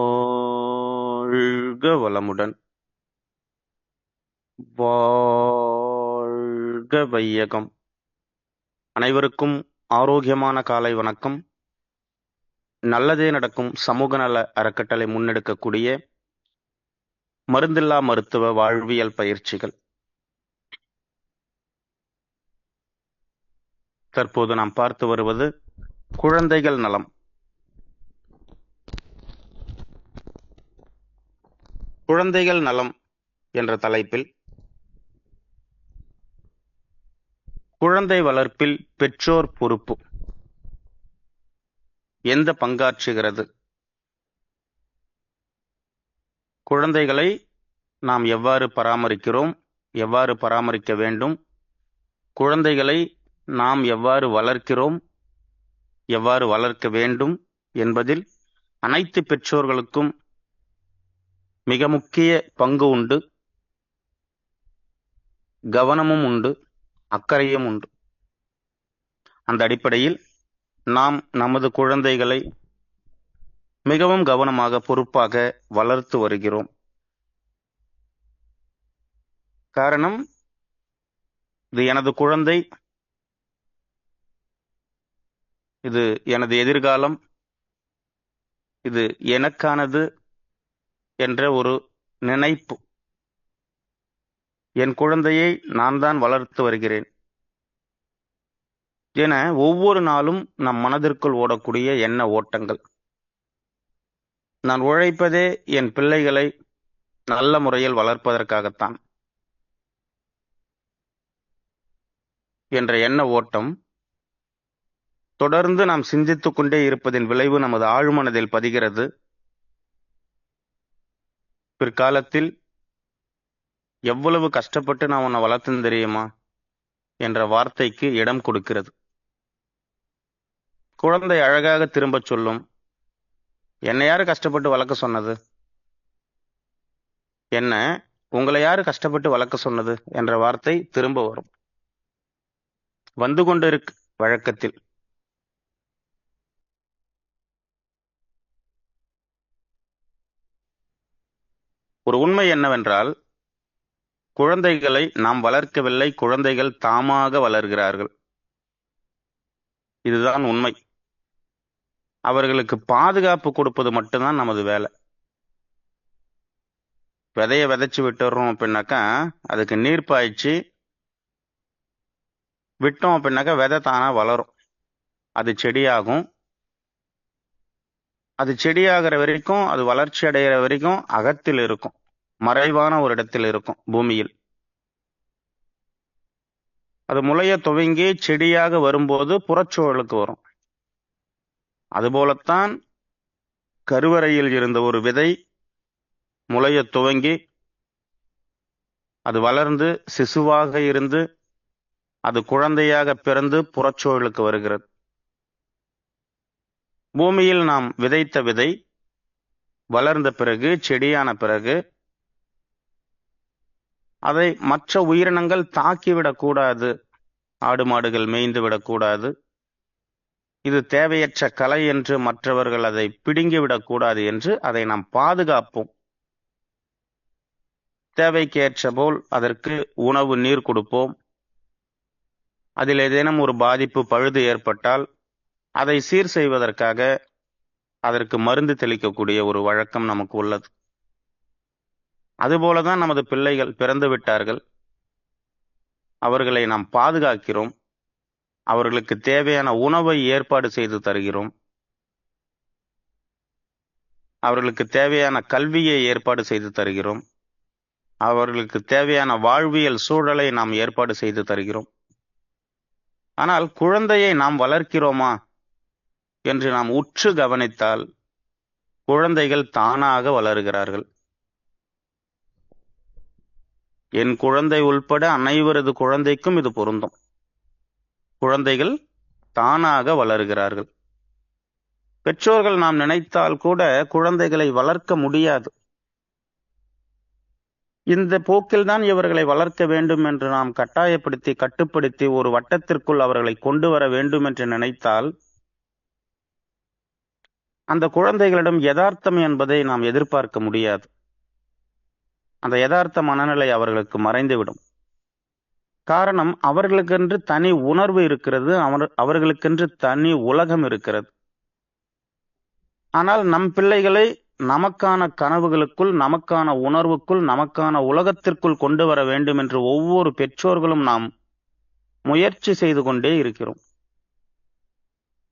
வாழ்க வளமுடன். வாழ்க வையகம். அனைவருக்கும் ஆரோக்கியமான காலை வணக்கம். நல்லதே நடக்கும் சமூக நல அறக்கட்டளை முன்னெடுக்கக்கூடிய மருந்தில்லா மருத்துவ வாழ்வியல் பயிற்சிகள். தற்போது நாம் பார்த்து வருவது குழந்தைகள் நலம். குழந்தைகள் நலம் என்ற தலைப்பில் குழந்தை வளர்ப்பில் பெற்றோர் பொறுப்பு எந்த பங்காற்றுகிறது, குழந்தைகளை நாம் எவ்வாறு பராமரிக்கிறோம், எவ்வாறு பராமரிக்க வேண்டும், குழந்தைகளை நாம் எவ்வாறு வளர்க்கிறோம், எவ்வாறு வளர்க்க வேண்டும் என்பதில் அனைத்து பெற்றோர்களுக்கும் மிக முக்கிய பங்கு உண்டு, கவனமும் உண்டு, அக்கறையும் உண்டு. அந்த அடிப்படையில் நாம் நமது குழந்தைகளை மிகவும் கவனமாக பொறுப்பாக வளர்த்து வருகிறோம். காரணம், இது எனது குழந்தை, இது எனது எதிர்காலம், இது எனக்கானது என்ற ஒரு நினைப்பு. என் குழந்தையை நான் தான் வளர்த்து வருகிறேன் என ஒவ்வொரு நாளும் நம் மனதிற்குள் ஓடக்கூடிய எண்ண ஓட்டங்கள். நான் உழைப்பதே என் பிள்ளைகளை நல்ல முறையில் வளர்ப்பதற்காகத்தான் என்ற எண்ண ஓட்டம் தொடர்ந்து நாம் சிந்தித்துக் கொண்டே இருப்பதின் விளைவு நமது ஆழ்மனதில் பதிகிறது. பிற்காலத்தில் எவ்வளவு கஷ்டப்பட்டு நான் உன்னை வளர்த்தேன் தெரியுமா என்ற வார்த்தைக்கு இடம் கொடுக்கிறது. குழந்தை அழகாக திரும்பச் சொல்லும், என்னை யாரு கஷ்டப்பட்டு வளர்க்க சொன்னது, என்ன உங்களை யாரு கஷ்டப்பட்டு வளர்க்க சொன்னது என்ற வார்த்தை திரும்ப வரும். வந்து கொண்டு இருக்கு வழக்கத்தில். ஒரு உண்மை என்னவென்றால், குழந்தைகளை நாம் வளர்க்கவில்லை, குழந்தைகள் தாமாக வளர்கிறார்கள். இதுதான் உண்மை. அவர்களுக்கு பாதுகாப்பு கொடுப்பது மட்டும்தான் நமது வேலை. விதைய விதைச்சு விட்டுறோம் அப்படின்னாக்கா அதுக்கு நீர் பாய்ச்சி விட்டோம் அப்படின்னாக்கா விதை தானா வளரும், அது செடியாகும். அது செடியாகிற வரைக்கும், அது வளர்ச்சி அடைகிற வரைக்கும் அகத்தில் இருக்கும், மறைவான ஒரு இடத்தில் இருக்கும் பூமியில். அது முளைய துவங்கி செடியாக வரும்போது புறச்சூழலுக்கு வரும். அதுபோலத்தான் கருவறையில் இருந்த ஒரு விதை முளைய துவங்கி அது வளர்ந்து சிசுவாக இருந்து அது குழந்தையாக பிறந்து புறச்சூழலுக்கு வருகிறது. பூமியில் நாம் விதைத்த விதை வளர்ந்த பிறகு, செடியான பிறகு அதை மற்ற உயிரினங்கள் தாக்கிவிடக்கூடாது, ஆடு மாடுகள் மேய்ந்து விடக்கூடாது, இது தேவையற்ற கலை என்று மற்றவர்கள் அதை பிடுங்கிவிடக்கூடாது என்று அதை நாம் பாதுகாப்போம். தேவைக்கேற்ற போல் அதற்கு உணவு, நீர் கொடுப்போம். அதில் ஏதேனும் ஒரு பாதிப்பு, பழுது ஏற்பட்டால் அதை சீர் செய்வதற்காக அதற்கு மருந்து தெளிக்கக்கூடிய ஒரு வழக்கம் நமக்கு உள்ளது. அதுபோலதான் நமது பிள்ளைகள் பிறந்து விட்டார்கள், அவர்களை நாம் பாதுகாக்கிறோம், அவர்களுக்கு தேவையான உணவை ஏற்பாடு செய்து தருகிறோம், அவர்களுக்கு தேவையான கல்வியை ஏற்பாடு செய்து தருகிறோம், அவர்களுக்கு தேவையான வாழ்வியல் சூழலை நாம் ஏற்பாடு செய்து தருகிறோம். ஆனால் குழந்தையை நாம் வளர்க்கிறோமா என்று நாம் உற்று கவனித்தால் குழந்தைகள் தானாக வளருகிறார்கள். என் குழந்தை உள்பட அனைவரது குழந்தைக்கும் இது பொருந்தும். குழந்தைகள் தானாக வளருகிறார்கள். பெற்றோர்கள் நாம் நினைத்தால் கூட குழந்தைகளை வளர்க்க முடியாது. இந்த போக்கில்தான் இவர்களை வளர்க்க வேண்டும் என்று நாம் கட்டாயப்படுத்தி, கட்டுப்படுத்தி ஒரு வட்டத்திற்குள் அவர்களை கொண்டு வர வேண்டும் என்று நினைத்தால் அந்த குழந்தைகளிடம் யதார்த்தம் என்பதை நாம் எதிர்பார்க்க முடியாது. அந்த யதார்த்த மனநிலை அவர்களுக்கு மறைந்துவிடும். காரணம், அவர்களுக்கென்று தனி உணர்வு இருக்கிறது, அவர்களுக்கென்று தனி உலகம் இருக்கிறது. ஆனால் நம் பிள்ளைகளை நமக்கான கனவுகளுக்குள், நமக்கான உணர்வுக்குள், நமக்கான உலகத்திற்குள் கொண்டு வர வேண்டும் என்று ஒவ்வொரு பெற்றோர்களும் நாம் முயற்சி செய்து கொண்டே இருக்கிறோம்.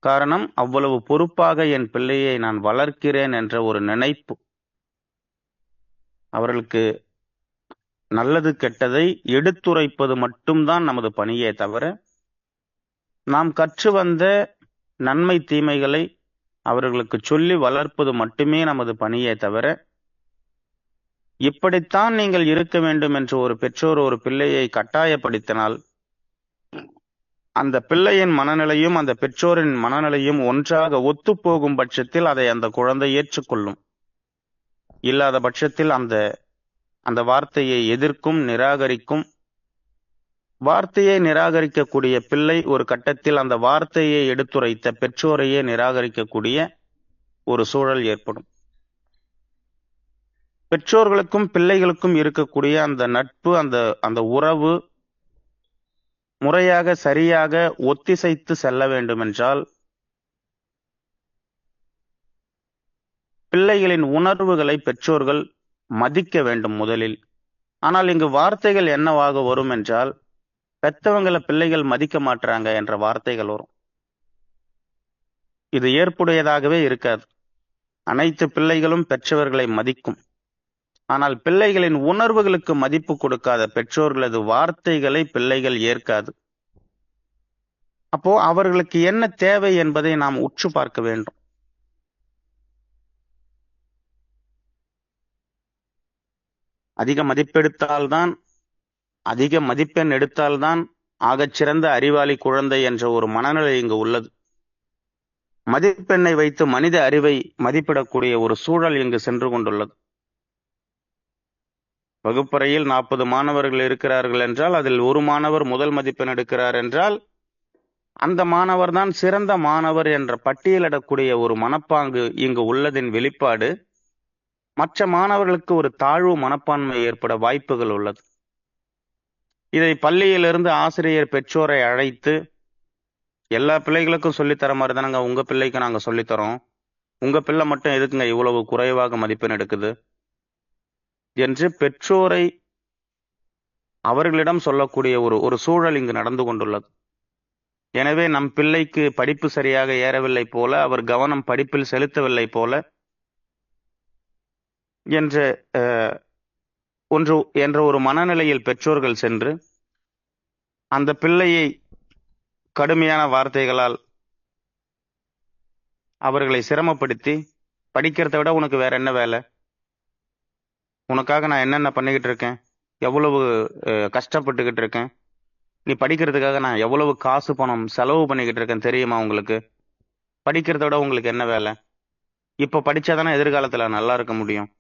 காரணம், அவ்வளவு பொறுப்பாக என் பிள்ளையை நான் வளர்க்கிறேன் என்ற ஒரு நினைப்பு. அவர்களுக்கு நல்லது கெட்டதை எடுத்துரைப்பது மட்டும்தான் நமது பணியே தவிர, நாம் கற்று வந்த நன்மை தீமைகளை அவர்களுக்கு சொல்லி வளர்ப்பது மட்டுமே நமது பணியே தவிர, இப்படித்தான் நீங்கள் இருக்க வேண்டும் என்று ஒரு பெற்றோர் ஒரு பிள்ளையை கட்டாயப்படுத்தினால், அந்த பிள்ளையின் மனநிலையும் அந்த பெற்றோரின் மனநிலையும் ஒன்றாக ஒத்துப்போகும் பட்சத்தில் அதை அந்த குழந்தை ஏற்றுக்கொள்ளும். இல்லாத பட்சத்தில் அந்த வார்த்தையை எதிர்க்கும், நிராகரிக்கும். வார்த்தையை நிராகரிக்கக்கூடிய பிள்ளை ஒரு கட்டத்தில் அந்த வார்த்தையை எடுத்துரைத்த பெற்றோரையே நிராகரிக்கக்கூடிய ஒரு சூழல் ஏற்படும். பெற்றோர்களுக்கும் பிள்ளைகளுக்கும் இருக்கக்கூடிய அந்த நட்பு, அந்த உறவு முறையாக சரியாக ஒத்திசைத்து செல்ல வேண்டும் என்றால், பிள்ளைகளின் உணர்வுகளை பெற்றோர்கள் மதிக்க வேண்டும் முதலில். ஆனால் இங்கு வார்த்தைகள் என்னவாக வரும் என்றால், பெத்தவங்களை பிள்ளைகள் மதிக்க மாட்டாங்க என்ற வார்த்தைகள் வரும். இது ஏற்புடையதாகவே இருக்காது. அனைத்து பிள்ளைகளும் பெற்றவர்களை மதிக்கும். ஆனால் பிள்ளைகளின் உணர்வுகளுக்கு மதிப்பு கொடுக்காத பெற்றோர்களது வார்த்தைகளை பிள்ளைகள் ஏற்காது. அப்போ அவர்களுக்கு என்ன தேவை என்பதை நாம் உற்று பார்க்க வேண்டும். அதிக மதிப்பெண் எடுத்தால்தான் ஆகச்சிறந்த அறிவாளி குழந்தை என்ற ஒரு மனநிலை இங்கு உள்ளது. மதிப்பெண்ணை வைத்து மனித அறிவை மதிப்பிடக்கூடிய ஒரு சூழல் இங்கு சென்று கொண்டுள்ளது. வகுப்பறையில் 40 மாணவர்கள் இருக்கிறார்கள் என்றால், அதில் ஒரு மாணவர் முதல் மதிப்பெண் எடுக்கிறார் என்றால், அந்த மாணவர் தான் சிறந்த மாணவர் என்ற பட்டியலிடக்கூடிய ஒரு மனப்பாங்கு இங்கு உள்ளதின் வெளிப்பாடு, மற்ற மாணவர்களுக்கு ஒரு தாழ்வு மனப்பான்மை ஏற்பட வாய்ப்புகள் உள்ளது. இதை பள்ளியிலிருந்து ஆசிரியர் பெற்றோரை அழைத்து, எல்லா பிள்ளைகளுக்கும் சொல்லித்தர மாதிரி தானங்க உங்க பிள்ளைக்கு நாங்க சொல்லித்தரோம், உங்க பிள்ளை மட்டும் எதுக்குங்க இவ்வளவு குறைவாக மதிப்பெண் எடுக்குது என்று பெற்றோரை அவர்களிடம் சொல்லக்கூடிய ஒரு சூழல் இங்கு நடந்து கொண்டுள்ளது. எனவே நம் பிள்ளைக்கு படிப்பு சரியாக ஏறவில்லை போல, அவர் கவனம் படிப்பில் செலுத்தவில்லை போல என்ற ஒரு மனநிலையில் பெற்றோர்கள் சென்று அந்த பிள்ளையை கடுமையான வார்த்தைகளால் அவர்களை சிரமப்படுத்தி, படிக்கிறத விட உனக்கு வேற என்ன வேலை, உனக்காக நான் என்னென்ன பண்ணிக்கிட்டு இருக்கேன், எவ்வளவு கஷ்டப்பட்டுக்கிட்டு இருக்கேன், நீ படிக்கிறதுக்காக நான் எவ்வளவு காசு பணம் செலவு பண்ணிக்கிட்டு இருக்கேன் தெரியுமா உங்களுக்கு, படிக்கிறத விட உங்களுக்கு என்ன வேலை, இப்ப படிச்சாதானே எதிர்காலத்துல நல்லா இருக்க முடியும்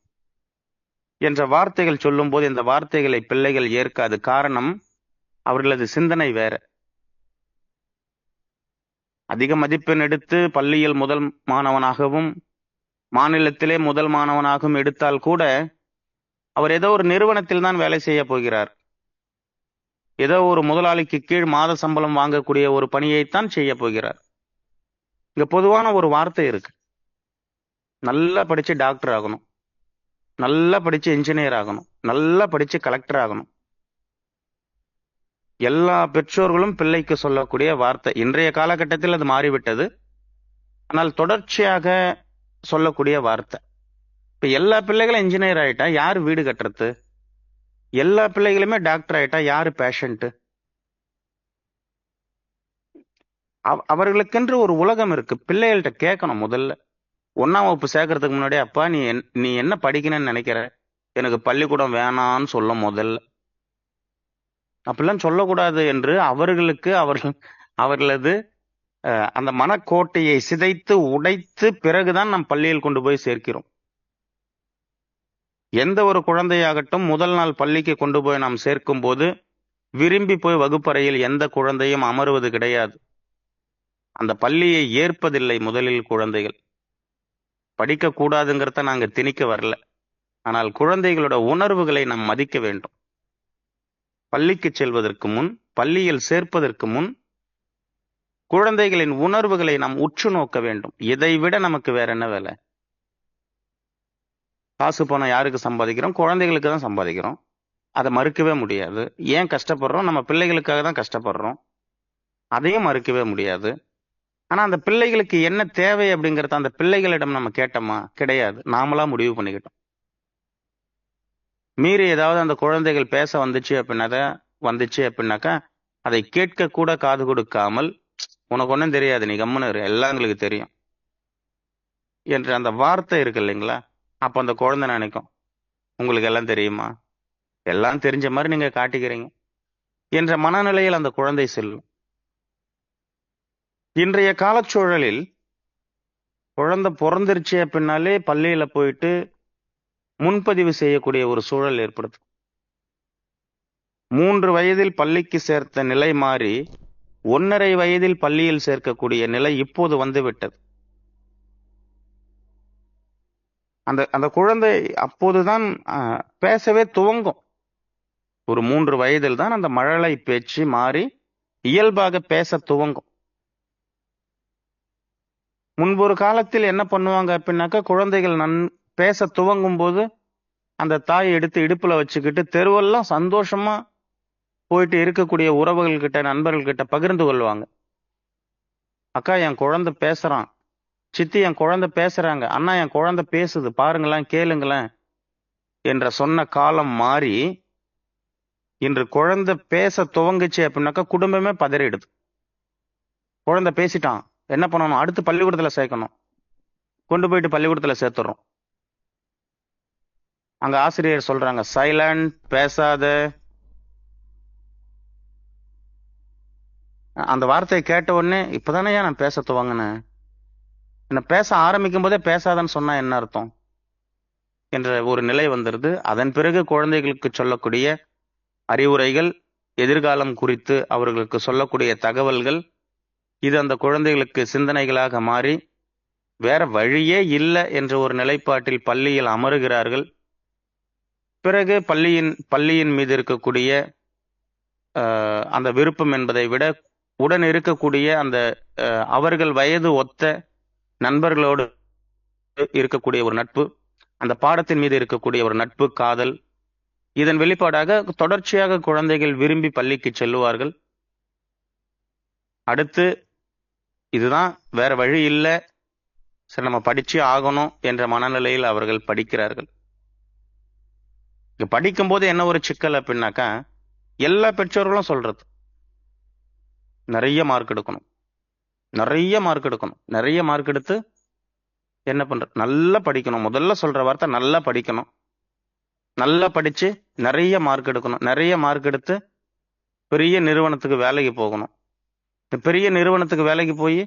என்ற வார்த்தைகள் சொல்லும் போது, இந்த வார்த்தைகளை பிள்ளைகள் ஏற்காது. காரணம், அவர்களது சிந்தனை வேற. அதிக மதிப்பெண் எடுத்து பள்ளியில் முதல் மாணவனாகவும் மாநிலத்திலே முதல் மாணவனாகவும் எடுத்தால் கூட, அவர் ஏதோ ஒரு நிறுவனத்தில் தான் வேலை செய்ய போகிறார். ஏதோ ஒரு முதலாளிக்கு கீழ் மாத சம்பளம் வாங்கக்கூடிய ஒரு பணியைத்தான் செய்ய போகிறார். இங்க பொதுவான ஒரு வார்த்தை இருக்கு, நல்லா படிச்சு டாக்டர் ஆகணும், நல்லா படிச்சு இன்ஜினியர் ஆகணும், நல்லா படிச்சு கலெக்டர் ஆகணும். எல்லா பெற்றோர்களும் பிள்ளைக்கு சொல்லக்கூடிய வார்த்தை. இன்றைய காலகட்டத்தில் அது மாறிவிட்டது. ஆனால் தொடர்ச்சியாக சொல்லக்கூடிய வார்த்தை. இப்ப எல்லா பிள்ளைகளும் இன்ஜினியர் ஆயிட்டா யார் வீடு கட்டுறது, எல்லா பிள்ளைகளுமே டாக்டர் ஆயிட்டா யாரு பேஷண்ட். அவர்களுக்கென்று ஒரு உலகம் இருக்கு. பிள்ளைகள்கிட்ட கேட்கணும். முதல்ல 1ஆம் வகுப்பு சேர்க்கறதுக்கு முன்னாடி, அப்பா நீ என்ன படிக்கணும்னு நினைக்கிற, எனக்கு பள்ளிக்கூடம் வேணான்னு சொல்ல. முதல்ல அப்படிலாம் சொல்லக்கூடாது என்று அவர்களது அந்த மனக்கோட்டையை சிதைத்து உடைத்து பிறகுதான் நம் பள்ளியில் கொண்டு போய் சேர்க்கிறோம். எந்த ஒரு குழந்தையாகட்டும், முதல் நாள் பள்ளிக்கு கொண்டு போய் நாம் சேர்க்கும் போது விரும்பி போய் வகுப்பறையில் எந்த குழந்தையும் அமருவது கிடையாது. அந்த பள்ளியை ஏற்பதில்லை முதலில் குழந்தைகள். படிக்க கூடாதுங்கிறத நாங்க திணிக்க வரல. ஆனால் குழந்தைகளோட உணர்வுகளை நாம் மதிக்க வேண்டும். பள்ளிக்கு செல்வதற்கு முன், பள்ளியில் சேர்ப்பதற்கு முன் குழந்தைகளின் உணர்வுகளை நாம் உற்று நோக்க வேண்டும். இதை விட நமக்கு வேற என்ன வேலை? காசு பணம் யாருக்கு சம்பாதிக்கிறோம்? குழந்தைகளுக்கு தான் சம்பாதிக்கிறோம். அதை மறுக்கவே முடியாது. ஏன் கஷ்டப்படுறோம்? நம்ம பிள்ளைகளுக்காக தான் கஷ்டப்படுறோம். அதையும் மறுக்கவே முடியாது. ஆனா அந்த பிள்ளைகளுக்கு என்ன தேவை அப்படிங்கறத அந்த பிள்ளைகளிடம் நம்ம கேட்டோமா? கிடையாது. நாமளா முடிவு பண்ணிக்கிட்டோம். மீறி ஏதாவது அந்த குழந்தைகள் பேச வந்துச்சு அப்படின்னாக்கா அதை கேட்க கூட காது கொடுக்காமல், உனக்கு ஒன்றும் தெரியாது, நீ கம்முன்னு இரு, எல்லாம் எங்களுக்கு தெரியும் என்ற அந்த வார்த்தை இருக்கு இல்லைங்களா? அப்ப அந்த குழந்தை நினைக்கும், உங்களுக்கு எல்லாம் தெரியுமா? எல்லாம் தெரிஞ்ச மாதிரி நீங்க காட்டிக்கிறீங்க என்ற மனநிலையில் அந்த குழந்தை செல்லும். இன்றைய காலச்சூழலில் குழந்தை பிறந்துருச்சு அப்படின்னாலே பள்ளியில போயிட்டு முன்பதிவு செய்யக்கூடிய ஒரு சூழல் ஏற்படுது. 3 வயதில் பள்ளிக்கு சேர்த்த நிலை மாறி 1.5 வயதில் பள்ளியில் சேர்க்கக்கூடிய நிலை இப்போது வந்துவிட்டது. அந்த அந்த குழந்தை அப்போதுதான் பேசவே துவங்கும். ஒரு 3 வயதில் தான் அந்த மழலை பேச்சு மாறி இயல்பாக பேச துவங்கும். முன்பொரு காலத்தில் என்ன பண்ணுவாங்க அப்படின்னாக்கா, குழந்தைகள் பேச துவங்கும் போது அந்த தாய் எடுத்து இடுப்புல வச்சுக்கிட்டு தெருவெல்லாம் சந்தோஷமா போயிட்டு இருக்கக்கூடிய உறவுகள் கிட்ட, நண்பர்கள் கிட்ட பகிர்ந்து கொள்வாங்க. அக்கா, என் குழந்தை பேசுறான், சித்தி என் குழந்தை பேசுறாங்க, அண்ணா என் குழந்தை பேசுது, பாருங்களேன், கேளுங்களேன் என்ற சொன்ன காலம் மாறி இன்று குழந்தை பேச துவங்குச்சு அப்படின்னாக்கா குடும்பமே பதறிடுது. குழந்தை பேசிட்டான், என்ன பண்ணணும்? அடுத்து பள்ளிக்கூடத்துல சேர்க்கணும். கொண்டு போயிட்டு பள்ளிக்கூடத்துல சேர்த்துறோம். அங்க ஆசிரியர் சொல்றாங்க, சைலண்ட், பேசாத. அந்த வார்த்தையை கேட்ட உடனே, இப்பதானே நான் பேச துவங்கினேன், என்ன பேச ஆரம்பிக்கும் போதே பேசாதன்னு சொன்னா என்ன அர்த்தம் என்ற ஒரு நிலை வந்துருது. அதன் பிறகு குழந்தைகளுக்கு சொல்லக்கூடிய அறிவுரைகள், எதிர்காலம் குறித்து அவர்களுக்கு சொல்லக்கூடிய தகவல்கள், இது அந்த குழந்தைகளுக்கு சிந்தனைகளாக மாறி வேற வழியே இல்லை என்ற ஒரு நிலைப்பாட்டில் பள்ளியில் அமருகிறார்கள். பிறகு பள்ளியின் மீது இருக்கக்கூடிய அந்த விருப்பம் என்பதை விட உடன் இருக்கக்கூடிய அந்த அவர்கள் வயது ஒத்த நண்பர்களோடு இருக்கக்கூடிய ஒரு நட்பு, அந்த பாடத்தின் மீது இருக்கக்கூடிய ஒரு நட்பு, காதல், இதன் வெளிப்பாடாக தொடர்ச்சியாக குழந்தைகள் விரும்பி பள்ளிக்கு செல்லுவார்கள். அடுத்து இதுதான், வேற வழி இல்லை, சரி நம்ம படிச்சு ஆகணும் என்ற மனநிலையில் அவர்கள் படிக்கிறார்கள். படிக்கும் போது என்ன ஒரு சிக்கல் அப்படின்னாக்கா, எல்லா பெற்றோர்களும் சொல்றது நிறைய மார்க் எடுக்கணும், நிறைய மார்க் எடுக்கணும், நிறைய மார்க் எடுத்து என்ன பண்ற, நல்லா படிக்கணும். முதல்ல சொல்ற வார்த்தை நல்லா படிக்கணும், நல்லா படிச்சு நிறைய மார்க் எடுக்கணும், நிறைய மார்க் எடுத்து பெரிய நிறுவனத்துக்கு வேலைக்கு போகணும், பெரிய நிறுவனத்துக்கு வேலைக்கு போய்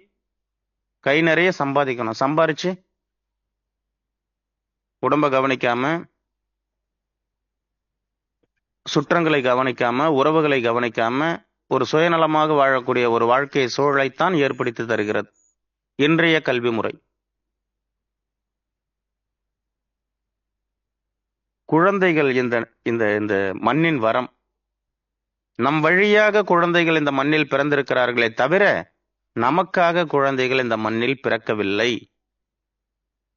கை நிறைய சம்பாதிக்கணும், சம்பாரிச்சு உடம்ப கவனிக்காம, சுற்றங்களை கவனிக்காம, உறவுகளை கவனிக்காம ஒரு சுயநலமாக வாழக்கூடிய ஒரு வாழ்க்கை சூழலைத்தான் ஏற்படுத்தி தருகிறது இன்றைய கல்வி முறை. குழந்தைகள் இந்த இந்த இந்த மண்ணின் வரம். நம் வழியாக குழந்தைகள் இந்த மண்ணில் பிறந்திருக்கிறார்களே தவிர நமக்காக குழந்தைகள் இந்த மண்ணில் பிறக்கவில்லை.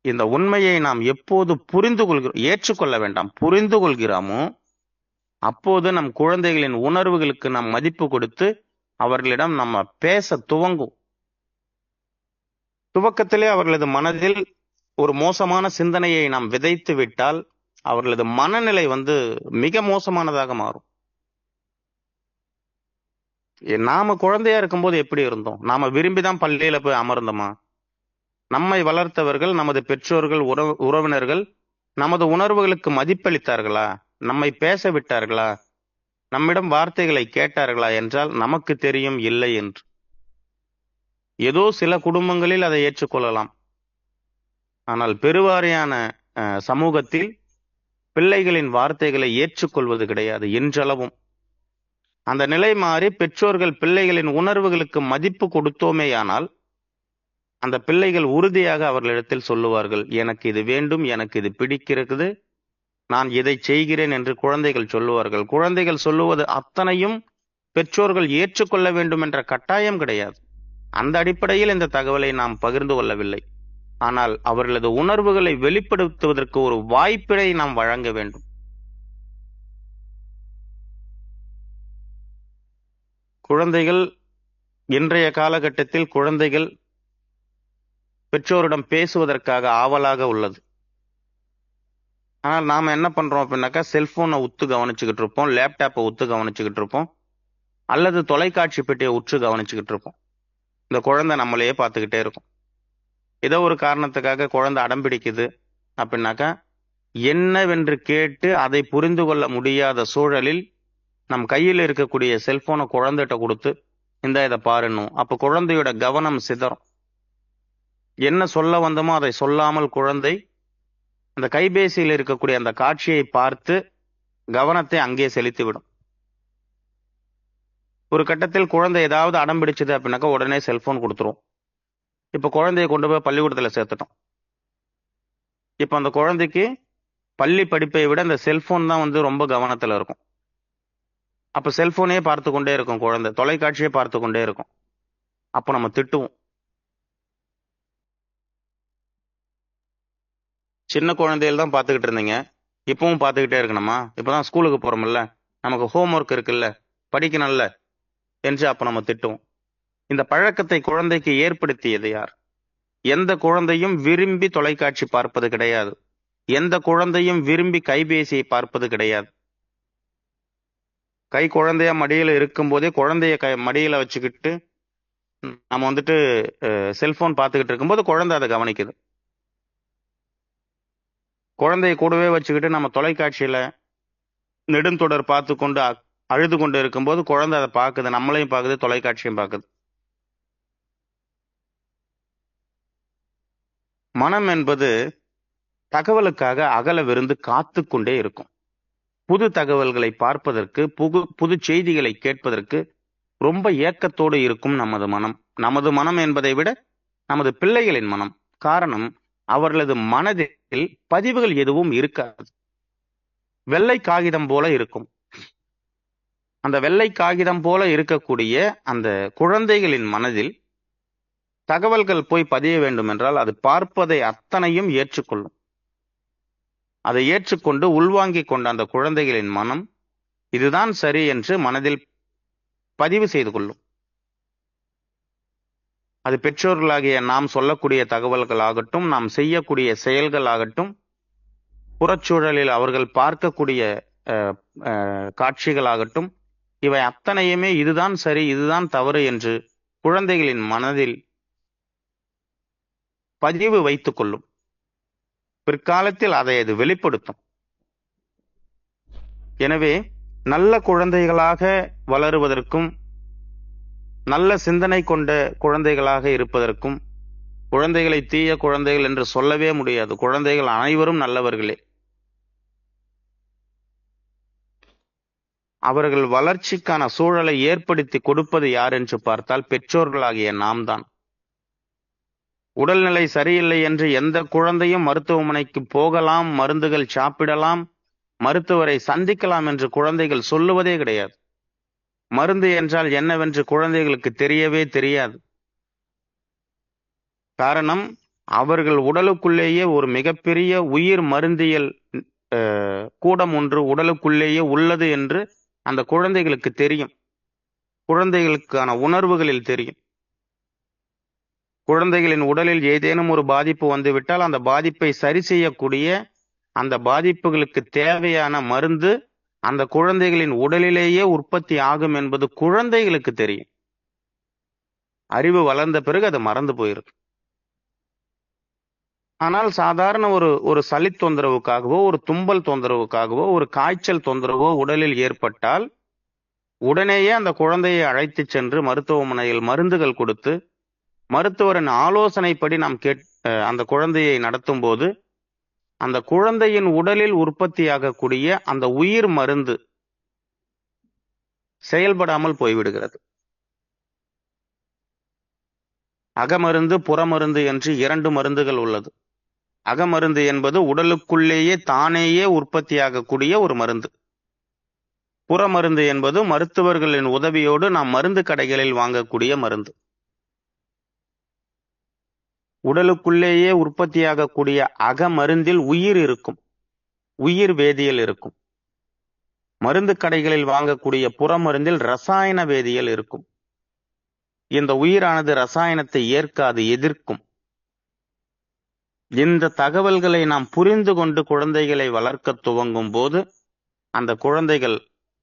இந்த உண்மையை நாம் எப்போது புரிந்து கொள்கிறோம், ஏற்றுக்கொள்ள வேண்டாம், புரிந்து கொள்கிறோமோ அப்போது நம் குழந்தைகளின் உணர்வுகளுக்கு நாம் மதிப்பு கொடுத்து அவர்களிடம் நம்ம பேச துவங்கும். துவக்கத்திலே அவர்களது மனதில் ஒரு மோசமான சிந்தனையை நாம் விதைத்து விட்டால் அவர்களது மனநிலை மிக மோசமானதாக மாறும். நாம குழந்தையா இருக்கும்போது எப்படி இருந்தோம்? நாம விரும்பிதான் பள்ளியில போய் அமர்ந்தோமா? நம்மை வளர்த்தவர்கள், நமது பெற்றோர்கள், உறவினர்கள் நமது உணர்வுகளுக்கு மதிப்பளித்தார்களா? நம்மை பேச விட்டார்களா? நம்மிடம் வார்த்தைகளை கேட்டார்களா என்றால் நமக்கு தெரியும், இல்லை என்று. ஏதோ சில குடும்பங்களில் அதை ஏற்றுக்கொள்ளலாம். ஆனால் பெருவாரியான சமூகத்தில் பிள்ளைகளின் வார்த்தைகளை ஏற்றுக்கொள்வது கிடையாது இன்றளவும். அந்த நிலை மாறி பெற்றோர்கள் பிள்ளைகளின் உணர்வுகளுக்கு மதிப்பு கொடுத்தோமேயானால் அந்த பிள்ளைகள் உறுதியாக அவர்களிடத்தில் சொல்லுவார்கள், எனக்கு இது வேண்டும், எனக்கு இது பிடிக்கிறது, நான் இதை செய்கிறேன் என்று குழந்தைகள் சொல்லுவார்கள். குழந்தைகள் சொல்லுவது அத்தனையும் பெற்றோர்கள் ஏற்றுக்கொள்ள வேண்டும் என்ற கட்டாயம் கிடையாது. அந்த அடிப்படையில் இந்த தகவலை நாம் பகிர்ந்து கொள்ளவில்லை. ஆனால் அவர்களது உணர்வுகளை வெளிப்படுத்துவதற்கு ஒரு வாய்ப்பினை நாம் வழங்க வேண்டும். குழந்தைகள் இன்றைய காலகட்டத்தில் குழந்தைகள் பெற்றோரிடம் பேசுவதற்காக ஆவலாக உள்ளது. ஆனால் நாம என்ன பண்றோம் அப்படின்னாக்கா, செல்போனை உத்து கவனிச்சுக்கிட்டு இருப்போம், லேப்டாப்பை உத்து கவனிச்சுக்கிட்டு இருப்போம், அல்லது தொலைக்காட்சி பெட்டியை உற்று கவனிச்சுக்கிட்டு இருப்போம். இந்த குழந்தை நம்மளையே பார்த்துக்கிட்டே இருக்கும். ஏதோ ஒரு காரணத்துக்காக குழந்தை அடம் பிடிக்குது அப்படின்னாக்கா, என்னவென்று கேட்டு அதை புரிந்து கொள்ள முடியாத சூழலில் நம் கையில் இருக்கக்கூடிய செல்போனை குழந்தைகிட்ட கொடுத்து, இதை பாருன்னும். அப்ப குழந்தையோட கவனம் சிதறும். என்ன சொல்ல வந்தோமோ அதை சொல்லாமல் குழந்தை அந்த கைபேசியில் இருக்கக்கூடிய அந்த காட்சியை பார்த்து கவனத்தை அங்கே செலுத்திவிடும். ஒரு கட்டத்தில் குழந்தை ஏதாவது அடம் பிடிச்சது அப்படின்னாக்கா உடனே செல்போன் கொடுத்துரும். இப்ப குழந்தைய கொண்டு போய் பள்ளிக்கூடத்துல சேர்த்துட்டோம். இப்ப அந்த குழந்தைக்கு பள்ளி படிப்பை விட இந்த செல்போன் தான் ரொம்ப கவனத்துல இருக்கும். அப்ப செல்போனே பார்த்து கொண்டே இருக்கும் குழந்தை, தொலைக்காட்சியை பார்த்து கொண்டே இருக்கும். அப்ப நம்ம திட்டுவோம். சின்ன குழந்தைகள் தான் பார்த்துக்கிட்டு இருந்தீங்க, இப்பவும் பார்த்துக்கிட்டே இருக்கணுமா? இப்பதான் ஸ்கூலுக்கு போறோம்ல, நமக்கு ஹோம் ஒர்க் இருக்குல்ல, படிக்கணும்ல என்று அப்ப நம்ம திட்டுவோம். இந்த பழக்கத்தை குழந்தைக்கு ஏற்படுத்தியது யார்? எந்த குழந்தையும் விரும்பி தொலைக்காட்சி பார்ப்பது கிடையாது. எந்த குழந்தையும் விரும்பி கைபேசியை பார்ப்பது கிடையாது. கை குழந்தையா மடியில இருக்கும் போதே குழந்தைய மடியில வச்சுக்கிட்டு நம்ம செல்போன் பார்த்துக்கிட்டு இருக்கும்போது குழந்தை அதை கவனிக்குது. குழந்தைய கூடவே வச்சுக்கிட்டு நம்ம தொலைக்காட்சியில நெடுந்தொடர் பார்த்து கொண்டு அழுது கொண்டு இருக்கும்போது குழந்தை அதை பார்க்குது, நம்மளையும் பார்க்குது, தொலைக்காட்சியும் பார்க்குது. மனம் என்பது தகவலுக்காக அகலவிருந்து காத்து கொண்டே இருக்கும். புது தகவல்களை பார்ப்பதற்கு, புது செய்திகளை கேட்பதற்கு ரொம்ப ஏக்கத்தோடு இருக்கும் நமது மனம். நமது மனம் என்பதை விட நமது பிள்ளைகளின் மனம். காரணம், அவர்களது மனதில் பதிவுகள் எதுவும் இருக்காது. வெள்ளை காகிதம் போல இருக்கும். அந்த வெள்ளை காகிதம் போல இருக்கக்கூடிய அந்த குழந்தைகளின் மனதில் தகவல்கள் போய் பதிய வேண்டும் என்றால் அது பார்ப்பதை அத்தனையும் ஏற்றுக்கொள்ளும். அதை ஏற்றுக்கொண்டு உள்வாங்கிக் கொண்ட அந்த குழந்தைகளின் மனம் இதுதான் சரி என்று மனதில் பதிவு செய்து கொள்ளும். அது பெற்றோர்களாகிய நாம் சொல்லக்கூடிய தகவல்கள் ஆகட்டும், நாம் செய்யக்கூடிய செயல்கள் ஆகட்டும், புறச்சூழலில் அவர்கள் பார்க்கக்கூடிய காட்சிகளாகட்டும், இவை அத்தனையுமே இதுதான் சரி, இதுதான் தவறு என்று குழந்தைகளின் மனதில் பதிவு வைத்துக் கொள்ளும். பிற்காலத்தில் அதை அது வெளிப்படுத்தும். எனவே நல்ல குழந்தைகளாக வளருவதற்கும், நல்ல சிந்தனை கொண்ட குழந்தைகளாக இருப்பதற்கும், குழந்தைகளை தீய குழந்தைகள் என்று சொல்லவே முடியாது. குழந்தைகள் அனைவரும் நல்லவர்களே. அவர்கள் வளர்ச்சிக்கான சூழலை ஏற்படுத்தி கொடுப்பது யார் என்று பார்த்தால் பெற்றோர்களாகிய நாம் தான். உடல்நிலை சரியில்லை என்று எந்த குழந்தையும் மருத்துவமனைக்கு போகலாம், மருந்துகள் சாப்பிடலாம், மருத்துவரை சந்திக்கலாம் என்று குழந்தைகள் சொல்லுவதே கிடையாது. மருந்து என்றால் என்னவென்று குழந்தைகளுக்கு தெரியவே தெரியாது. காரணம், அவர்கள் உடலுக்குள்ளேயே ஒரு மிகப்பெரிய உயிர் மருந்தியல் கூடம் ஒன்று உடலுக்குள்ளேயே உள்ளது என்று அந்த குழந்தைகளுக்கு தெரியும். குழந்தைகளுக்கான உணர்வுகளில் தெரியும். குழந்தைகளின் உடலில் ஏதேனும் ஒரு பாதிப்பு வந்துவிட்டால் அந்த பாதிப்பை சரி செய்யக்கூடிய, அந்த பாதிப்புகளுக்கு தேவையான மருந்து அந்த குழந்தைகளின் உடலிலேயே உற்பத்தி ஆகும் என்பது குழந்தைகளுக்கு தெரியும். அறிவு வளர்ந்த பிறகு அது மறந்து போயிருக்கு. ஆனால் சாதாரண ஒரு சளி தொந்தரவுக்காகவோ, ஒரு தும்பல் தொந்தரவுக்காகவோ, ஒரு காய்ச்சல் தொந்தரவோ உடலில் ஏற்பட்டால் உடனேயே அந்த குழந்தையை அழைத்து சென்று மருத்துவமனையில் மருந்துகள் கொடுத்து, மருத்துவரின் ஆலோசனைப்படி நாம் அந்த குழந்தையை நடத்தும் போது அந்த குழந்தையின் உடலில் உற்பத்தியாகக்கூடிய அந்த உயிர் மருந்து செயல்படாமல் போய்விடுகிறது. அகமருந்து புறமருந்து என்று 2 மருந்துகள் உள்ளது. அகமருந்து என்பது உடலுக்குள்ளேயே தானேயே உற்பத்தியாகக்கூடிய ஒரு மருந்து. புறமருந்து என்பது மருத்துவர்களின் உதவியோடு நாம் மருந்து கடைகளில் வாங்கக்கூடிய மருந்து. உடலுக்குள்ளேயே உற்பத்தியாகக்கூடிய அகமருந்தில் உயிர் இருக்கும், உயிர் வேதியியல் இருக்கும். மருந்து கடைகளில் வாங்கக்கூடிய புறமருந்தில் ரசாயன வேதியியல் இருக்கும். இந்த உயிரானது ரசாயனத்தை ஏற்காது, எதிர்க்கும். இந்த தகவல்களை நாம் புரிந்து கொண்டு குழந்தைகளை வளர்க்க துவங்கும் போது அந்த குழந்தைகள்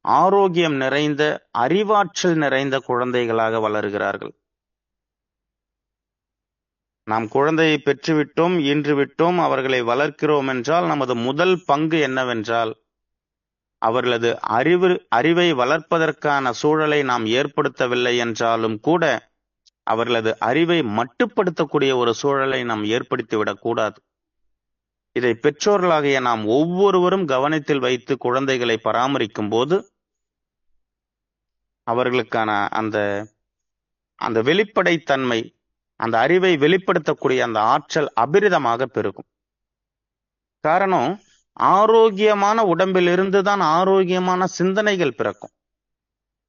ஆரோக்கியம் நிறைந்த, அறிவாற்றல் நிறைந்த குழந்தைகளாக வளர்கிறார்கள். நாம் குழந்தையை பெற்றுவிட்டோம், ஈன்றுவிட்டோம், அவர்களை வளர்க்கிறோம் என்றால் நமது முதல் பங்கு என்னவென்றால் அவர்களது அறிவை வளர்ப்பதற்கான சூழலை நாம் ஏற்படுத்தவில்லை என்றாலும் கூட அவர்களது அறிவை மட்டுப்படுத்தக்கூடிய ஒரு சூழலை நாம் ஏற்படுத்திவிடக் கூடாது. இதை பெற்றோர்களாகிய நாம் ஒவ்வொருவரும் கவனத்தில் வைத்து குழந்தைகளை பராமரிக்கும் போது அவர்களுக்கான அந்த அந்த வெளிப்படைத்தன்மை, அந்த அறிவை வெளிப்படுத்தக்கூடிய அந்த ஆற்றல் அபிரிதமாக பெருகும். காரணம், ஆரோக்கியமான உடம்பிலிருந்து தான் ஆரோக்கியமான சிந்தனைகள் பிறக்கும்.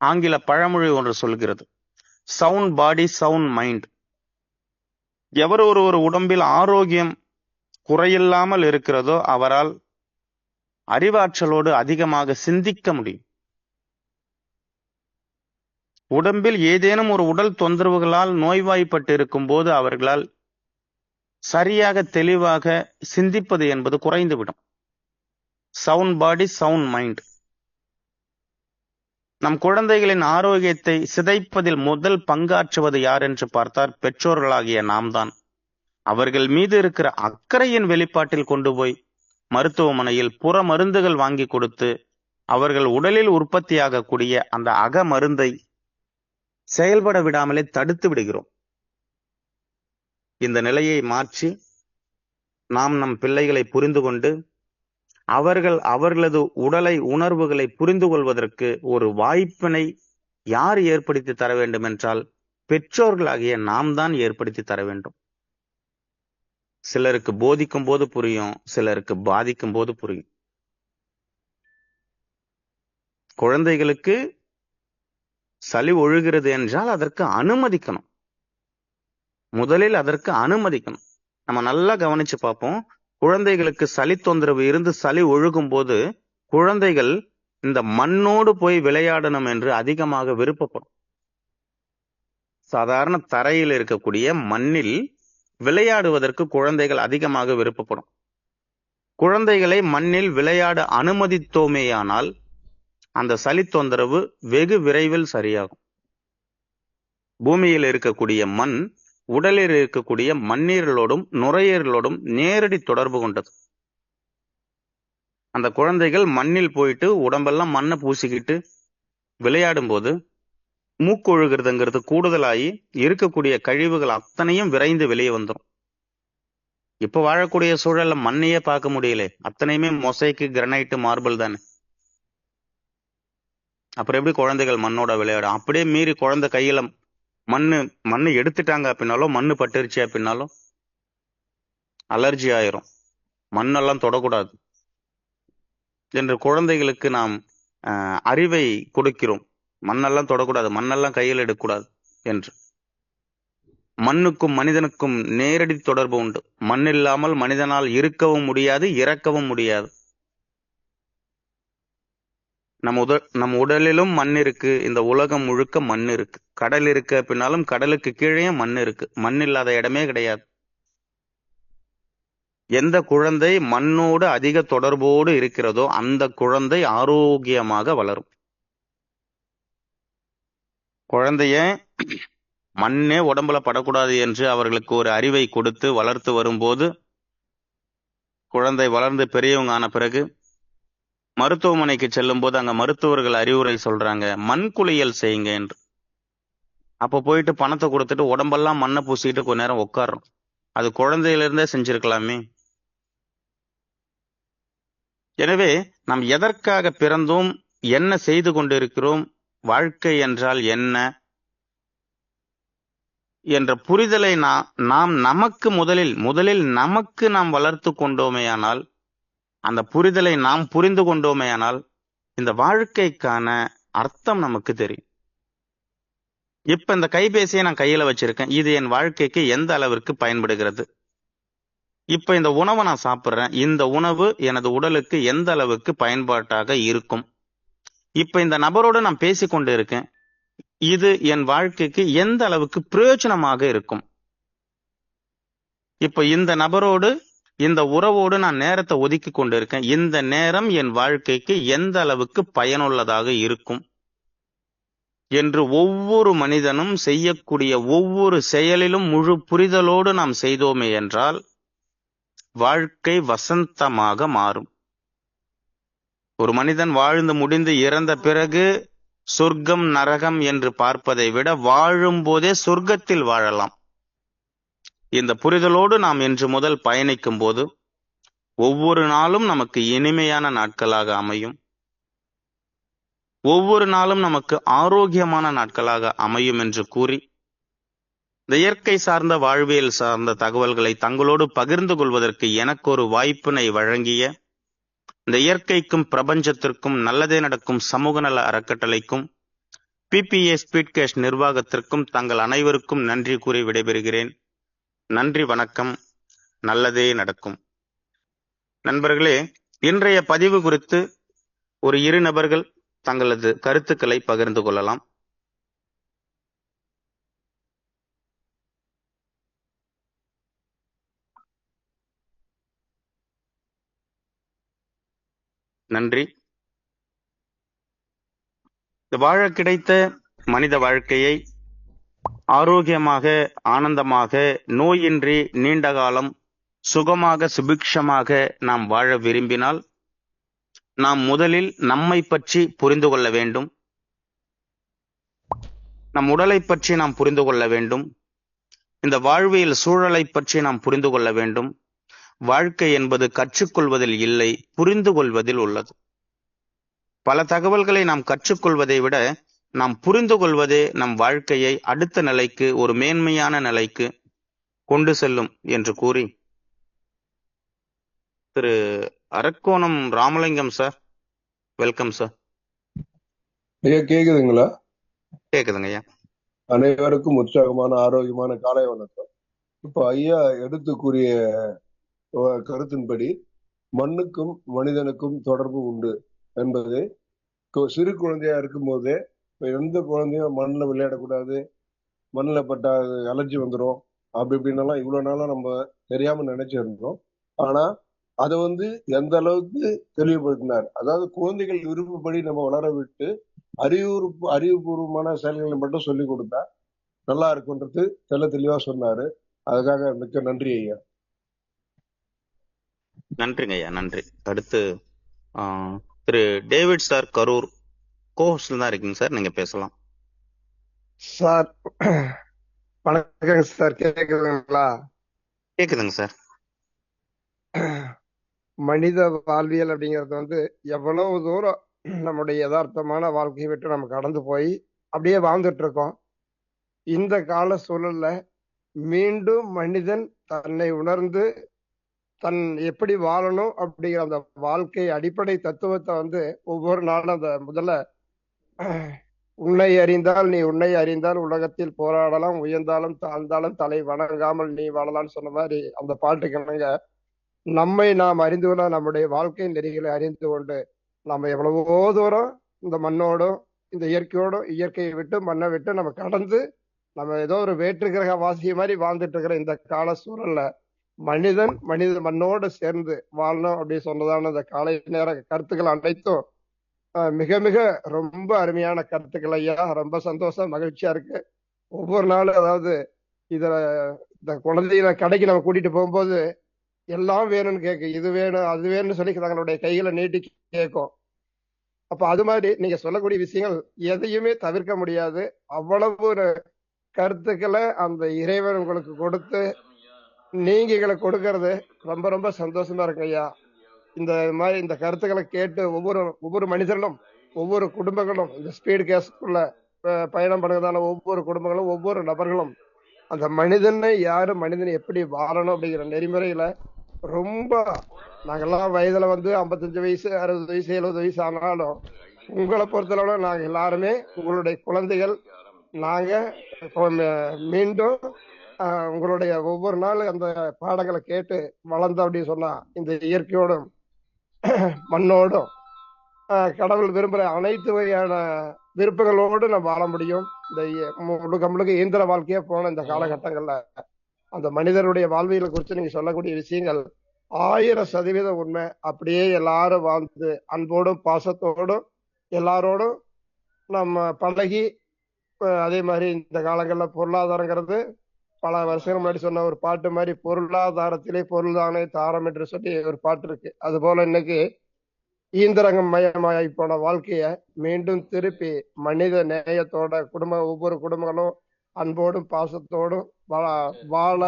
ஆங்கில பழமொழி ஒன்று சொல்கிறது, சவுண்ட் பாடி சவுண்ட் மைண்ட். எவர் ஒரு உடம்பில் ஆரோக்கியம் குறையில்லாமல் இருக்கிறதோ அவரால் அறிவாற்றலோடு அதிகமாக சிந்திக்க முடியும். உடம்பில் ஏதேனும் ஒரு உடல் தொந்தரவுகளால் நோய்வாய்ப்பட்டு இருக்கும் போது அவர்களால் சரியாக தெளிவாக சிந்திப்பது என்பது குறைந்துவிடும். சவுண்ட் பாடி சவுண்ட் மைண்ட். நம் குழந்தைகளின் ஆரோக்கியத்தை சிதைப்பதில் முதல் பங்காற்றுவது யார் என்று பார்த்தால் பெற்றோர்களாகிய நாம் தான். அவர்கள் மீது இருக்கிற அக்கறையின் வெளிப்பாட்டில் கொண்டு போய் மருத்துவமனையில் புற மருந்துகள் வாங்கி கொடுத்து அவர்கள் உடலில் உற்பத்தியாகக்கூடிய அந்த அக மருந்தை செயல்பட விடாமலே தடுத்து விடுகிறோம். இந்த நிலையை மாற்றி நாம் நம் பிள்ளைகளை புரிந்து கொண்டு அவர்களது உடலை, உணர்வுகளை புரிந்து கொள்வதற்கு ஒரு வாய்ப்பினை யார் ஏற்படுத்தி தர வேண்டும் என்றால் பெற்றோர்களாகிய நாம் தான் ஏற்படுத்தி தர வேண்டும். சிலருக்கு போதிக்கும் போது புரியும், சிலருக்கு பாதிக்கும் போது புரியும். குழந்தைகளுக்கு சளி ஒழுகிறது என்றால் அதற்கு அனுமதிக்கணும். முதலில் அதற்கு அனுமதிக்கணும். நம்ம நல்லா கவனிச்சு பார்ப்போம். குழந்தைகளுக்கு சளி தொந்தரவு இருந்து சளி ஒழுகும் போது குழந்தைகள் இந்த மண்ணோடு போய் விளையாடணும் என்று அதிகமாக விருப்பப்படும். சாதாரண தரையில் இருக்கக்கூடிய மண்ணில் விளையாடுவதற்கு குழந்தைகள் அதிகமாக விருப்பப்படும். குழந்தைகளை மண்ணில் விளையாட அனுமதித்தோமேயானால் அந்த சளி தொந்தரவு வெகு விரைவில் சரியாகும். பூமியில் இருக்கக்கூடிய மண் உடலில் இருக்கக்கூடிய மண்ணீரலோடும் நுரையீரலோடும் நேரடி தொடர்பு கொண்டது. அந்த குழந்தைகள் மண்ணில் போயிட்டு உடம்பெல்லாம் மண்ணை பூசிக்கிட்டு விளையாடும் போது மூக்கொழுகிறதுங்கிறது கூடுதலாகி இருக்கக்கூடிய கழிவுகள் அத்தனையும் விரைந்து வெளியே வந்துடும். இப்ப வாழக்கூடிய சூழல்ல மண்ணையே பார்க்க முடியல, அத்தனையுமே மொசைக்கு, கிரனைட்டு, மார்பிள் தானே. அப்புறம் எப்படி குழந்தைகள் மண்ணோட விளையாடும்? அப்படியே மீறி குழந்தை கையில மண்ணு எடுத்துட்டாங்க அப்படின்னாலும், மண்ணு பட்டுருச்சு அப்படின்னாலும் அலர்ஜி ஆயிரும். மண்ணெல்லாம் தொடக்கூடாது என்று குழந்தைகளுக்கு நாம் அறிவை கொடுக்கிறோம். மண்ணெல்லாம் தொடக்கூடாது, மண்ணெல்லாம் கையில் எடுக்கக்கூடாது என்று. மண்ணுக்கும் மனிதனுக்கும் நேரடி தொடர்பு உண்டு. மண் இல்லாமல் மனிதனால் இருக்கவும் முடியாது, இறக்கவும் முடியாது. நம் உடலிலும் மண் இருக்கு, இந்த உலகம் முழுக்க மண் இருக்கு. கடல் இருக்கு அப்படின்னாலும் கடலுக்கு கீழே மண் இருக்கு. மண் இல்லாத இடமே கிடையாது. எந்த குழந்தை மண்ணோடு அதிக தொடர்போடு இருக்கிறதோ அந்த குழந்தை ஆரோக்கியமாக வளரும். குழந்தைய மண்ணே உடம்புல படக்கூடாது என்று அவர்களுக்கு ஒரு அறிவை கொடுத்து வளர்த்து வரும்போது குழந்தை வளர்ந்து பெரியவங்க ஆன பிறகு மருத்துவமனைக்கு செல்லும் போது அங்க மருத்துவர்கள் அறிவுரை சொல்றாங்க, மண் குளியல் செய்யுங்க என்று. அப்ப போயிட்டு பணத்தை கொடுத்துட்டு உடம்பெல்லாம் மண்ணை பூசிக்கிட்டு கொஞ்ச நேரம் உட்கார்றோம். அது குழந்தையிலிருந்தே செஞ்சிருக்கலாமே. எனவே நாம் எதற்காக பிறந்தோம், என்ன செய்து கொண்டிருக்கிறோம், வாழ்க்கை என்றால் என்ன, என்ற புரிதலை நாம் நமக்கு முதலில் நமக்கு நாம் வளர்த்து கொண்டோமேயானால், அந்த புரிதலை நாம் புரிந்து கொண்டோமேயானால், இந்த வாழ்க்கைக்கான அர்த்தம் நமக்கு தெரியும். இப்ப இந்த கைபேசியை நான் கையில வச்சிருக்கேன், இது என் வாழ்க்கைக்கு எந்த அளவிற்கு பயன்படுகிறது? இப்ப இந்த உணவை நான் சாப்பிடுறேன், இந்த உணவு எனது உடலுக்கு எந்த அளவுக்கு பயன்பாட்டாக இருக்கும்? இப்ப இந்த நபரோடு நான் பேசிக்கொண்டு இருக்கேன், இது என் வாழ்க்கைக்கு எந்த அளவுக்கு பிரயோஜனமாக இருக்கும்? இப்ப இந்த நபரோடு, இந்த உறவோடு நான் நேரத்தை ஒதுக்கி கொண்டு இருக்கேன், இந்த நேரம் என் வாழ்க்கைக்கு எந்த அளவுக்கு பயனுள்ளதாக இருக்கும் என்று ஒவ்வொரு மனிதனும் செய்யக்கூடிய ஒவ்வொரு செயலிலும் முழு புரிதலோடு நாம் செய்தோமே என்றால் வாழ்க்கை வசந்தமாக மாறும். ஒரு மனிதன் வாழ்ந்து முடிந்து இறந்த பிறகு சொர்க்கம் நரகம் என்று பார்ப்பதை விட வாழும் போதே சொர்க்கத்தில் வாழலாம். இந்த புரிதலோடு நாம் இன்று முதல் பயணிக்கும் போது ஒவ்வொரு நாளும் நமக்கு இனிமையான நாட்களாக அமையும். ஒவ்வொரு நாளும் நமக்கு ஆரோக்கியமான நாட்களாக அமையும் என்று கூறி, இந்த இயற்கை சார்ந்த வாழ்வியல் சார்ந்த தகவல்களை தங்களோடு பகிர்ந்து கொள்வதற்கு எனக்கு ஒரு வாய்ப்பினை வழங்கிய இந்த இயற்கைக்கும் பிரபஞ்சத்திற்கும் நல்லதே நடக்கும் சமூக நல அறக்கட்டளைக்கும் PPA ஸ்பீட்காஸ்ட் நிர்வாகத்திற்கும் தங்கள் அனைவருக்கும் நன்றி கூறி விடைபெறுகிறேன். நன்றி, வணக்கம். நல்லதே நடக்கும். நண்பர்களே, இன்றைய பதிவு குறித்து ஒரு 2 நபர்கள் தங்களது கருத்துக்களை பகிர்ந்து கொள்ளலாம். நன்றி. வாழ கிடைத்த மனித வாழ்க்கையை ஆரோக்கியமாக, ஆனந்தமாக, நோயின்றி நீண்ட காலம் சுகமாக சுபிக்ஷமாக நாம் வாழ விரும்பினால் நாம் முதலில் நம்மை பற்றி புரிந்து கொள்ள வேண்டும். நம் உடலை பற்றி நாம் புரிந்து கொள்ள வேண்டும். இந்த வாழ்வியல் சூழலை பற்றி நாம் புரிந்து கொள்ள வேண்டும். வாழ்க்கை என்பது கற்றுக்கொள்வதில் இல்லை, புரிந்து கொள்வதில் உள்ளது. பல தகவல்களை நாம் கற்றுக்கொள்வதை விட நாம் புரிந்து கொள்வதே நம் வாழ்க்கையை அடுத்த நிலைக்கு, ஒரு மேன்மையான நிலைக்கு கொண்டு செல்லும் என்று கூறி, Thiru Arakkonam Ramalingam sir, welcome sir. ஐயா கேக்குதுங்களா? கேக்குதுங்க ஐயா. அனைவருக்கும் உற்சாகமான ஆரோக்கியமான காலை வணக்கம். இப்ப ஐயா எடுத்து கூறிய கருத்தின்படி மண்ணுக்கும் மனிதனுக்கும் தொடர்பு உண்டு என்பது சிறு குழந்தையா இருக்கும் போதே, எந்த குழந்தையும் மண்ணில் விளையாடக்கூடாது, மண்ணில் பட்டா அலர்ஜி வந்துடும் அப்படி இப்படின்னலாம் இவ்வளவு நாளா நம்ம தெரியாம நினைச்சிருந்தோம். ஆனா அதை எந்த அளவுக்கு தெளிவுபடுத்தினார். அதாவது குழந்தைகள் விருப்பப்படி நம்ம வளர விட்டு அறிவுபூர்வமான செயல்களை மட்டும் சொல்லி கொடுத்தா நல்லா இருக்குன்றது தெளிவா சொன்னாரு. அதுக்காக மிக்க நன்றி ஐயா. நன்றிங்க ஐயா, நன்றி. அடுத்து திரு டேவிட் சார், கரூர் கோஹோஸ்ட்ல தான் இருக்கீங்க சார், நீங்க பேசலாம் சார். வணக்கம் சார், கேக்குதுங்களா? கேக்குதுங்க சார். மனித வாழ்வியல் அப்படிங்கிறது எவ்வளவு தூரம் நம்முடைய யதார்த்தமான வாழ்க்கையை விட்டு நம்ம கடந்து போய் அப்படியே வாழ்ந்துட்டு இருக்கோம். இந்த கால சூழல்ல மீண்டும் மனிதன் தன்னை உணர்ந்து தன் எப்படி வாழணும் அப்படிங்கிற அந்த வாழ்க்கை அடிப்படை தத்துவத்தை ஒவ்வொரு நாளும் அந்த முதல்ல உன்னை அறிந்தால் நீ உன்னை அறிந்தால் உலகத்தில் போராடலாம், உயர்ந்தாலும் தாழ்ந்தாலும் தலை வணங்காமல் நீ வாழலாம்னு சொன்ன மாதிரி அந்த பாட்டுக்கு நம்மை நாம் அறிந்து கொள்ள, நம்முடைய வாழ்க்கை நெறிகளை அறிந்து கொண்டு நம்ம எவ்வளவோ தூரம் இந்த மண்ணோடும் இந்த இயற்கையோடும், இயற்கையை விட்டு மண்ணை விட்டு நம்ம கடந்து நம்ம ஏதோ ஒரு வேற்று கிரக வாசிய மாதிரி வாழ்ந்துட்டு இருக்கிற இந்த கால சூழல்ல மனித மண்ணோடு சேர்ந்து வாழணும் அப்படின்னு சொன்னதான இந்த காலை நேர கருத்துக்கள் அனைத்தும் மிக மிக ரொம்ப அருமையான கருத்துக்கள் ஐயா. ரொம்ப சந்தோஷம், மகிழ்ச்சியா இருக்கு. ஒவ்வொரு நாளும் அதாவது இந்த குழந்தைய கடைக்கு நம்ம கூட்டிட்டு போகும்போது எல்லாம் வேணும்னு கேட்கும், இது வேணும் அது வேணும்னு சொல்லி தங்களுடைய கைகளை நீட்டி கேட்கும். அப்ப அது மாதிரி நீங்க சொல்லக்கூடிய விஷயங்கள் எதையுமே தவிர்க்க முடியாது. அவ்வளவு ஒரு கருத்துக்களை அந்த இறைவன் உங்களுக்கு கொடுத்து நீங்க கொடுக்கறது ரொம்ப ரொம்ப சந்தோஷமா இருக்கு ஐயா. இந்த மாதிரி இந்த கருத்துக்களை கேட்டு ஒவ்வொரு மனிதர்களும், ஒவ்வொரு குடும்பங்களும், இந்த ஸ்பீட் கேஸ்க்குள்ள பயணம் பண்ணுறதான ஒவ்வொரு குடும்பங்களும், ஒவ்வொரு நபர்களும் அந்த மனிதனை யாரு, மனிதனை எப்படி வாழணும் அப்படிங்கிற நெறிமுறையில ரொம்ப, நாங்கெல்லாம் வயதுல 55 வயசு 60 வயசு 70 வயசு ஆனாலும் உங்களை பொறுத்தளவுல நாங்க எல்லாருமே உங்களுடைய குழந்தைகள். நாங்க இப்போ மீண்டும் உங்களுடைய ஒவ்வொரு நாள் அந்த பாடங்களை கேட்டு வளர்ந்தோம் அப்படின்னு சொன்னா இந்த இயற்கையோடும் மண்ணோடும் கடவுள் விரும்புகிற அனைத்து வகையான விருப்பங்களோடு நம்ம வாழ முடியும். இந்த முழுக்க முழுக்க இயந்திர வாழ்க்கையே போன இந்த காலகட்டங்கள்ல அந்த மனிதனுடைய வாழ்வியலை குறித்து நீங்க சொல்லக்கூடிய விஷயங்கள் 1000% உண்மை. அப்படியே எல்லாரும் வாழ்ந்து அன்போடும் பாசத்தோடும் எல்லாரோடும் நம்ம பழகி, அதே மாதிரி இந்த காலங்கள்ல பொருளாதாரங்கிறது பல வருஷங்கள் முன்னாடி சொன்ன ஒரு பாட்டு மாதிரி, பொருளாதாரத்திலே பொருள்தானே தாரம் என்று சொல்லி ஒரு பாட்டு இருக்கு. அது போல இன்னைக்கு ஈந்திரங்கம் மயமாய் போன வாழ்க்கைய மீண்டும் திருப்பி மனித நேயத்தோட ஒவ்வொரு குடும்பங்களும் அன்போடும் பாசத்தோடும் வாழ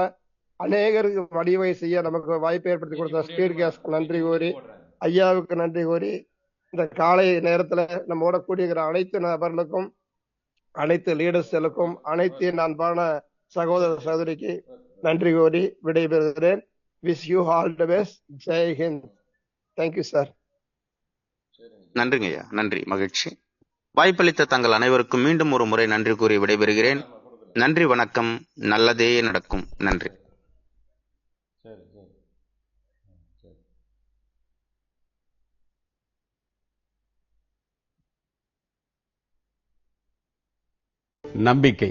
அநேகருக்கு வழிவகை செய்ய நமக்கு வாய்ப்பு ஏற்படுத்தி கொடுத்த ஸ்பீட் கேஸ்க்கு நன்றி கூறி, ஐயாவுக்கு நன்றி கூறி, இந்த காலை நேரத்துல நம்மோட கூடியிருக்கிற அனைத்து நபர்களுக்கும், அனைத்து லீடர்ஸ்களுக்கும், அனைத்து அன்பான சகோதர சகோதரிக்கு நன்றி கூறி விடைபெறுகிறேன். Wish you all the best. Jai Hind. Thank you sir. நன்றிங்க ஐயா, நன்றி, மகிழ்ச்சி. வாய்ப்பளித்த தங்கள் அனைவருக்கும் மீண்டும் ஒரு முறை நன்றி கூறி விடைபெறுகிறேன். நன்றி, வணக்கம். நல்லதே நடக்கும். நன்றி. நம்பிக்கை